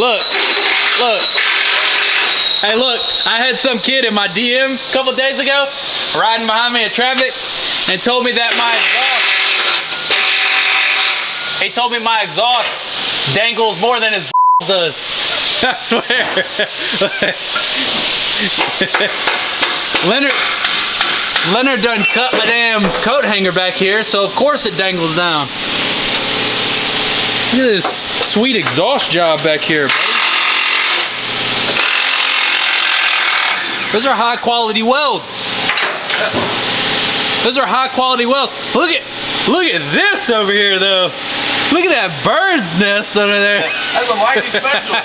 Look. Hey, look, I had some kid in my DM a couple days ago riding behind me in traffic and told me that my exhaust, he told me my exhaust dangles more than his does. I swear. Leonard done cut my damn coat hanger back here, so of course it dangles down. Look at this sweet exhaust job back here, buddy. Those are high quality welds. Those are high quality welds. Look at this over here though. Look at that bird's nest over there. That's a mighty special.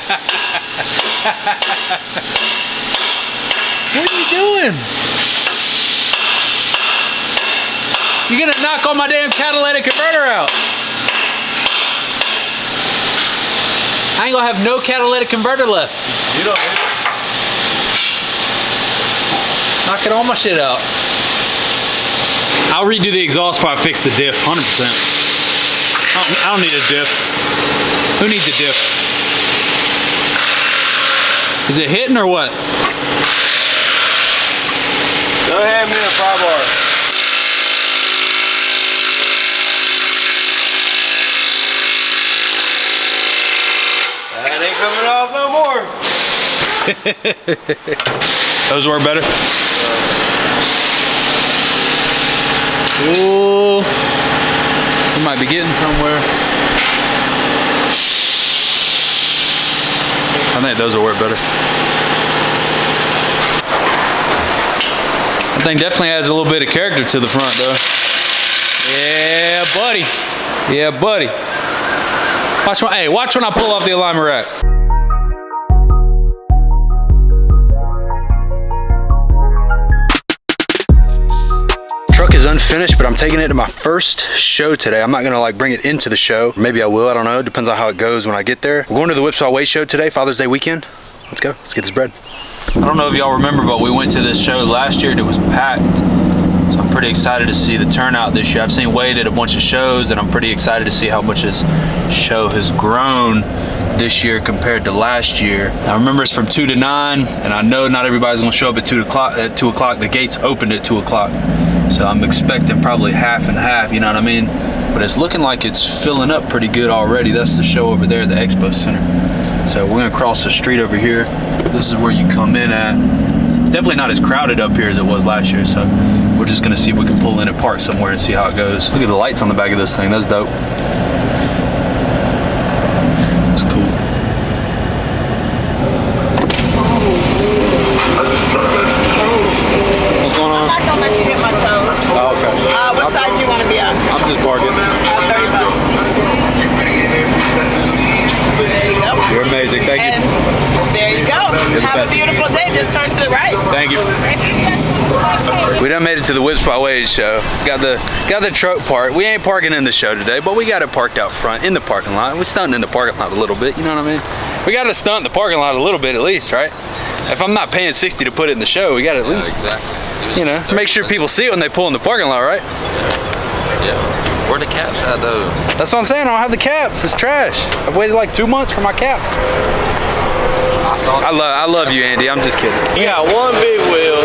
What are you doing? You're gonna knock all my damn catalytic converter out. I ain't gonna have no catalytic converter left. You don't need it. Knocking all my shit out. I'll redo the exhaust before I fix the diff, 100%. I don't need a diff. Who needs a diff? Is it hitting or what? Go ahead, me a pry bar. That ain't coming off no more. Those work better? Ooh, we might be getting somewhere. I think those will work better. That thing definitely adds a little bit of character to the front though. Yeah, buddy. Yeah, buddy. Watch when I pull off the alignment rack. Is unfinished, but I'm taking it to my first show today. I'm not gonna like bring it into the show. Maybe I will, I don't know. Depends on how it goes when I get there. We're going to the Whip Saw Way show today, Father's Day weekend. Let's go, let's get this bread. I don't know if y'all remember, but we went to this show last year and it was packed. So I'm pretty excited to see the turnout this year. I've seen Wade at a bunch of shows and I'm pretty excited to see how much his show has grown this year compared to last year. I remember it's from 2 to 9 and I know not everybody's gonna show up at 2 o'clock. The gates opened at 2 o'clock. So I'm expecting probably half and half, you know what I mean? But it's looking like it's filling up pretty good already. That's the show over there at the Expo Center. So we're gonna cross the street over here. This is where you come in at. It's definitely not as crowded up here as it was last year, so we're just gonna see if we can pull in and park somewhere and see how it goes. Look at the lights on the back of this thing, that's dope. That's cool. What's going on? I'm not gonna let you hit my toes. Oh, okay. What side do you want to be on? I'm just parking. $30. There you go. You're amazing, thank you. And there you go. Have a beautiful day. Just turn to the right. Thank you. We done made it to the Whip Saw Way show. Got the truck parked. We ain't parking in the show today, but we got it parked out front in the parking lot. We're stunting in the parking lot a little bit, you know what I mean? We got to stunt in the parking lot a little bit at least, right? If I'm not paying 60 to put it in the show, we got to at least, you know, make sure people see it when they pull in the parking lot, right? Yeah. Where the caps at though? That's what I'm saying. I don't have the caps. It's trash. I've waited like 2 months for my caps. I love you, Andy. I'm just kidding. You got one big wheel,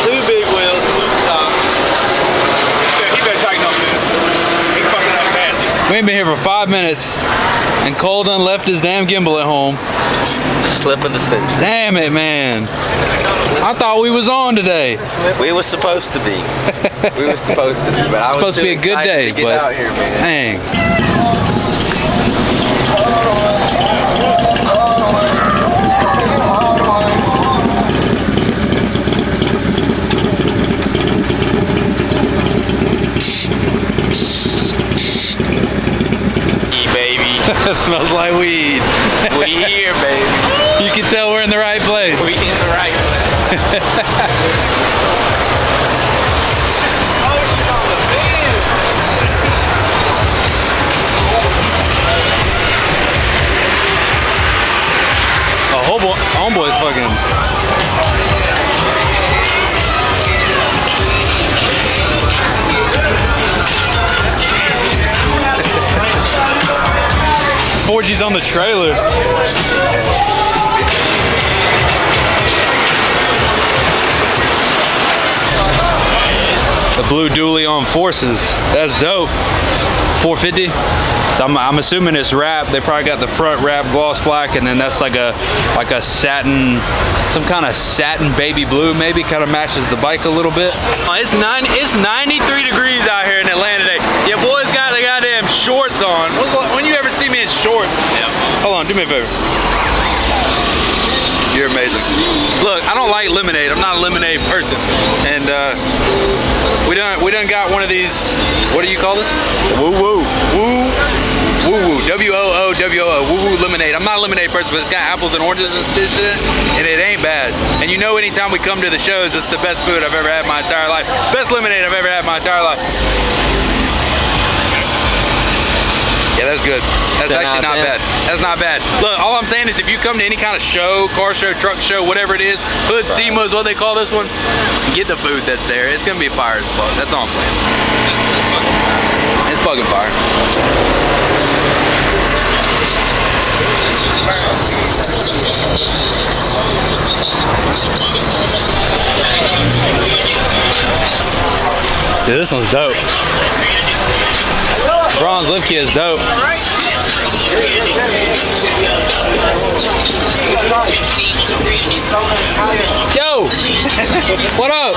two big wheels, 2 stops. He better tighten up, man. He fucking up bad. We ain't been here for 5 minutes, and Cole done left his damn gimbal at home. Slip of the century. Damn it, man. I thought we was on today. We was supposed to be. We was supposed to be, but I was supposed to be a good day, to get but out here, man. dang. It smells like weed. We here, baby. You can tell we're in the right place. We in the right place. Homeboy's fucking. 4Gs on the trailer. The blue dually on Forces. That's dope. 450. So I'm assuming it's wrapped. They probably got the front wrap gloss black, and then that's like a satin, some kind of satin baby blue maybe. Kind of matches the bike a little bit. It's 93 degrees out here in Atlanta today. Yeah, boys got the goddamn shorts on. When you ever see me in shorts? Yeah. Hold on, do me a favor. You're amazing. Look, I don't like lemonade. I'm not a lemonade person, and we done got one of these. What do you call this? Woo woo woo woo woo. W-O-O-W-O-O. Woo woo lemonade. I'm not a lemonade person, but it's got apples and oranges and shit in it, and it ain't bad. And you know, anytime we come to the shows, it's the best food I've ever had in my entire life. Best lemonade I've ever had in my entire life. Yeah, that's good. That's actually not bad. That's not bad. Look, all I'm saying is if you come to any kind of show, car show, truck show, whatever it is, Hood SEMA is what they call this one, get the food that's there. It's going to be fire as fuck. That's all I'm saying. It's fucking fire. Dude, this one's dope. Bronze lift kit is dope. Yo! What up?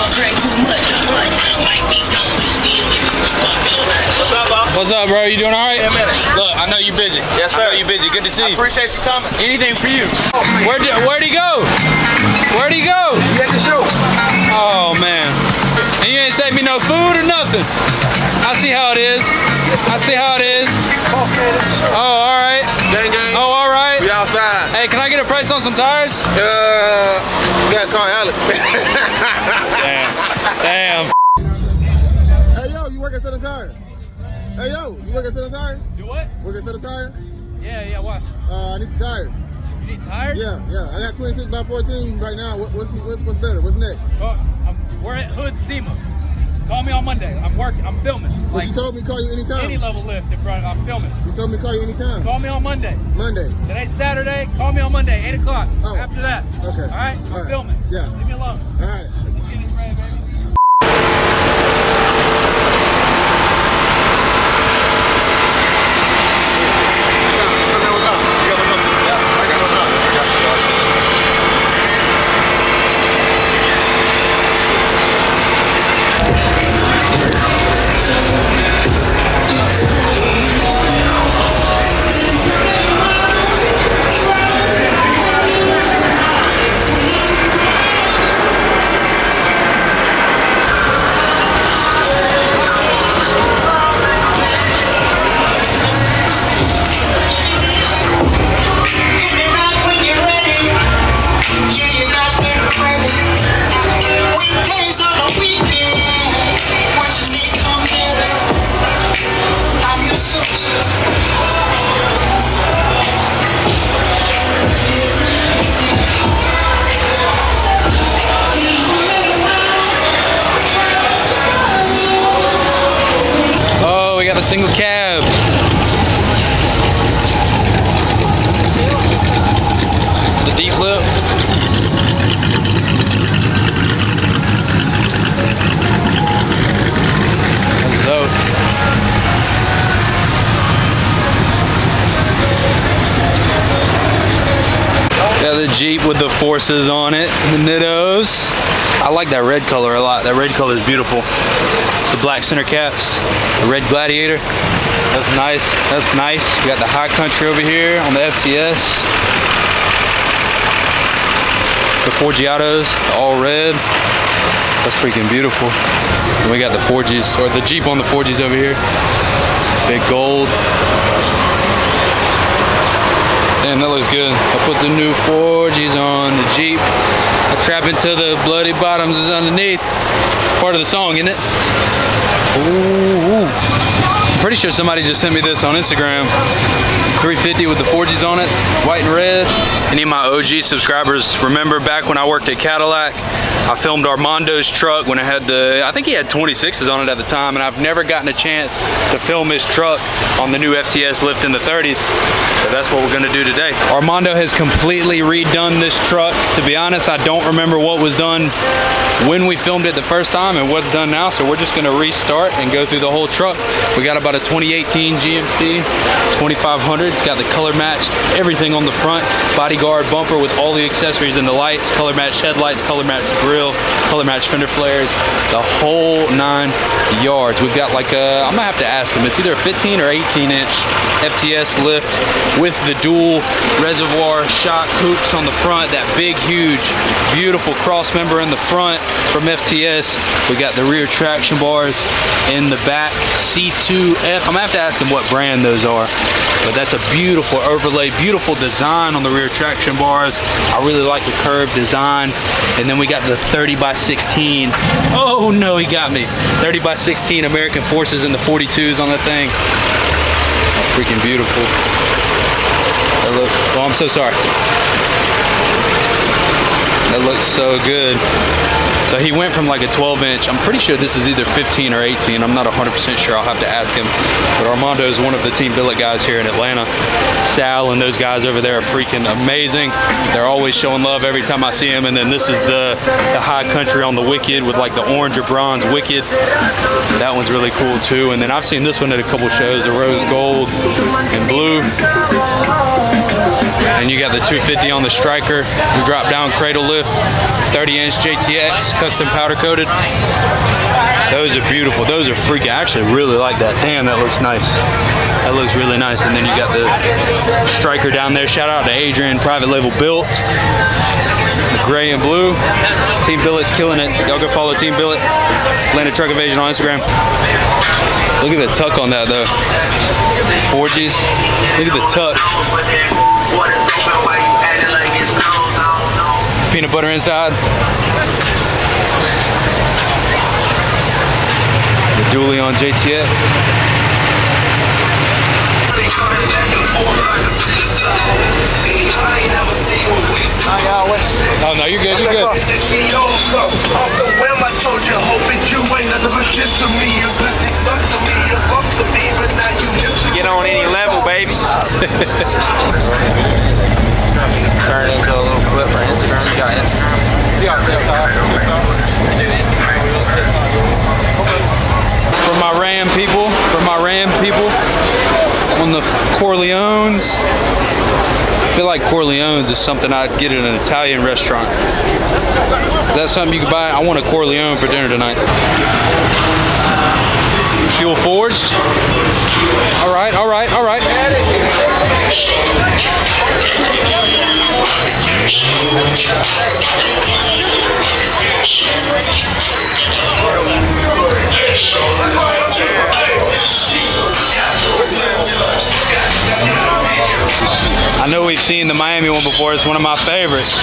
What's up, boss? What's up, bro? You doing alright? Yeah, man. Look, I know you busy. Yes, sir. I know you busy. Good to see you. Appreciate you coming. Anything for you. Where'd he go? Where'd he go? You at the show? Oh, man. And you ain't saved me no food or nothing. I see how it is. I see how it is. Oh, all right. Gang, gang. Oh, all right. We outside. Hey, can I get a price on some tires? We gotta call Alex. Damn. Hey, yo, you work at Southern Tire? Hey, yo, you work at Southern Tire? Do what? Work at Southern Tire? Yeah, what? I need some tires. You need tires? Yeah. I got 26 by 14 right now. What's better? What's next? Oh, we're at Hood SEMA. Call me on Monday. I'm working. I'm filming. Well, you told me to call you anytime. Any level lift in front. I'm filming. You told me to call you anytime. Call me on Monday. Monday. Today's Saturday. Call me on Monday, 8 o'clock. Oh. After that. Okay. All right? All I'm right. filming. Yeah. Leave me alone. All right. Let's get it ready, baby. A single cab. The deep lip. That's dope. Got the Jeep with the Forces on it, the Nittos. I like that red color a lot. That red color is beautiful. The black center caps, the red Gladiator. That's nice. That's nice. We got the High Country over here on the FTS. The Forgiatos, all red. That's freaking beautiful. And we got the 4Gs, or the Jeep on the 4Gs over here. Big gold. Damn, that looks good. I put the new 4Gs on the Jeep. I trap into the bloody bottoms is underneath. Part of the song, isn't it? Ooh. I'm pretty sure somebody just sent me this on Instagram. 350 with the 4Gs on it, white and red. Any of my OG subscribers remember back when I worked at Cadillac, I filmed Armando's truck when it had I think he had 26s on it at the time, and I've never gotten a chance to film his truck on the new FTS lift in the 30s. So that's what we're gonna do today. Armando has completely redone this truck. To be honest, I don't remember what was done when we filmed it the first time and what's done now, so we're just gonna restart and go through the whole truck. We got about a 2018 GMC 2500. It's got the color matched everything on the front, bodyguard bumper with all the accessories and the lights, color matched headlights, color matched grill, color matched fender flares, the whole 9 yards. We've got like I'm gonna have to ask him, it's either a 15 or 18 inch FTS lift with the dual reservoir shock hoops on the front, that big huge beautiful cross member in the front from FTS. We got the rear traction bars in the back, C2F. I'm gonna have to ask him what brand those are, but that's a beautiful overlay, beautiful design on the rear traction bars. I really like the curved design. And then we got the 30x16. Oh no, he got me. 30x16 American Forces in the 42s on that thing. Freaking beautiful. That looks, oh, I'm so sorry. That looks so good. So he went from like a 12 inch, I'm pretty sure this is either 15 or 18, I'm not 100% sure, I'll have to ask him. But Armando is one of the team billet guys here in Atlanta. Sal and those guys over there are freaking amazing. They're always showing love every time I see them. And then this is the high country on the Wicked with like the orange or bronze Wicked. That one's really cool too. And then I've seen this one at a couple shows, the rose gold and blue. And you got the 250 on the striker, the drop down cradle lift, 30 inch JTX, custom powder coated. Those are beautiful, those are freaking, I actually really like that. Damn, that looks nice. That looks really nice. And then you got the striker down there. Shout out to Adrian, private label built. The gray and blue. Team Billet's killing it. Y'all go follow Team Billet. Atlanta Truck Invasion on Instagram. Look at the tuck on that though. 4Gs. Look at the tuck. Peanut butter inside. The dually on JTX. Oh no, you're good, you're good. Get on any level, baby. Turn into a little clip for Instagram. You got Instagram? It's for my Ram people, on the Corleones. I feel like Corleones is something I'd get at an Italian restaurant. Is that something you could buy? I want a Corleone for dinner tonight. Fuel forged. All right, all right, all right. I know we've seen the Miami one before. It's one of my favorites.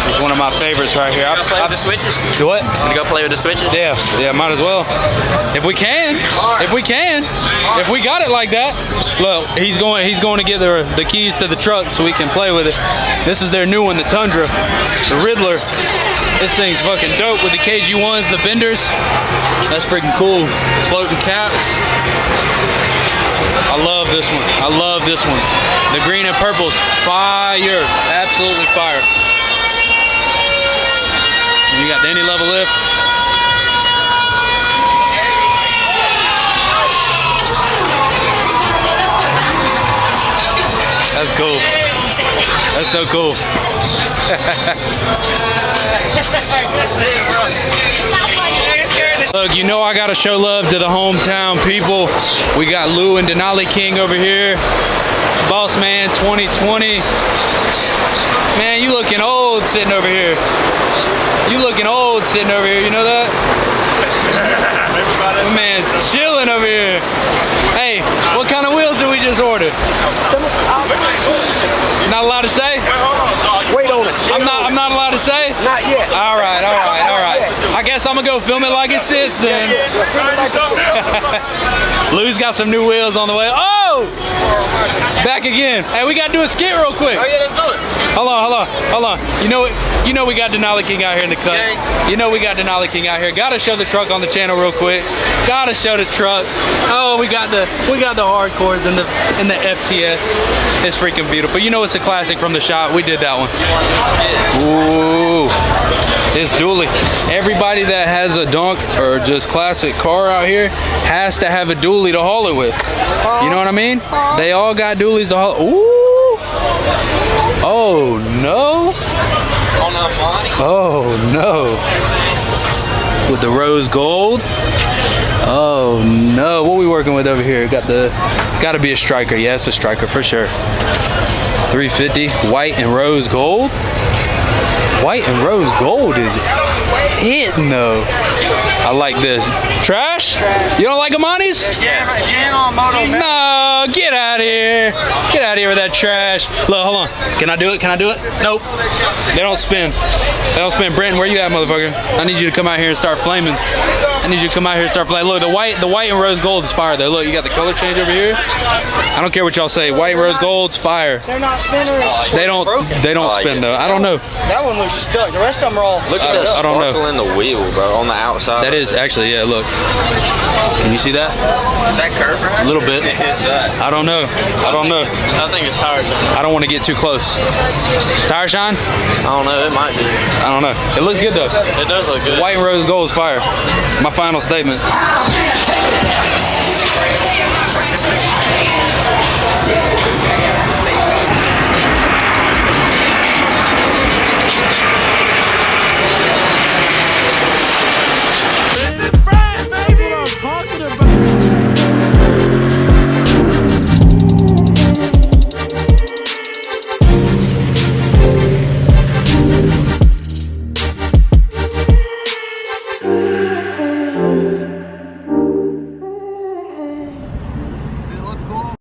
It's one of my favorites right here. Play with the switches? Do what? Gonna go play with the switches? Yeah, might as well. If we can, if we got it like that. Look, he's going to get the keys to the truck so we can play with it. This is their new one, the Tundra, the Riddler. This thing's fucking dope with the KG1s, the benders. That's freaking cool. Floating caps. I love this one. I love this one. The green and purple's fire. Absolutely fire. And you got the any level lift. That's cool. That's so cool. Look, you know I gotta show love to the hometown people. We got Lou and Denali King over here. Boss Man 2020. Man, you looking old sitting over here. You looking old sitting over here, you know that? My man's chilling over here. Hey, what kind of wheels did we just order? Not allowed to say? Wait on it. I'm not allowed to say? Not yet. All right. I guess I'm I'm gonna go film it like it sits then. Lou's got some new wheels on the way. Oh! Back again. Hey, we gotta do a skit real quick. Oh yeah, let's do it. Hold on. You know we got Denali King out here in the cut. You know we got Denali King out here. Gotta show the truck on the channel real quick. Gotta show the truck. Oh, we got the hardcores in the FTS. It's freaking beautiful. You know it's a classic from the shop. We did that one. Ooh. This dually. Everybody that has a dunk or just classic car out here has to have a dually to haul it with. You know what I mean? They all got dualies to haul. Ooh. Oh no. Oh no. With the rose gold. Oh no. What we working with over here? Gotta be a striker. Yeah, it's a striker for sure. 350 white and rose gold. White and rose gold is hitting though. I like this. Trash? You don't like Amani's? Jam on moto. No, get out of here. Get out of here with that trash. Look, hold on. Can I do it? Can I do it? Nope. They don't spin. They don't spin. Brenton, where you at, motherfucker? I need you to come out here and start flaming. I need you to come out here and start flaming. Look, the white and rose gold is fire though. Look, you got the color change over here. I don't care what y'all say. White and rose gold's fire. They're not spinners. They don't spin though. I don't know. That one looks stuck. The rest of them are all. Look at the I don't know. sparkle in the wheel, bro, on the outside. That is actually, yeah, look. Can you see that? Is that curved? A little bit. I don't know. I don't know. I think it's tire shine. I don't want to get too close. Tire shine? I don't know. It might be. I don't know. It looks good though. It does look good. White and rose gold is fire. My final statement.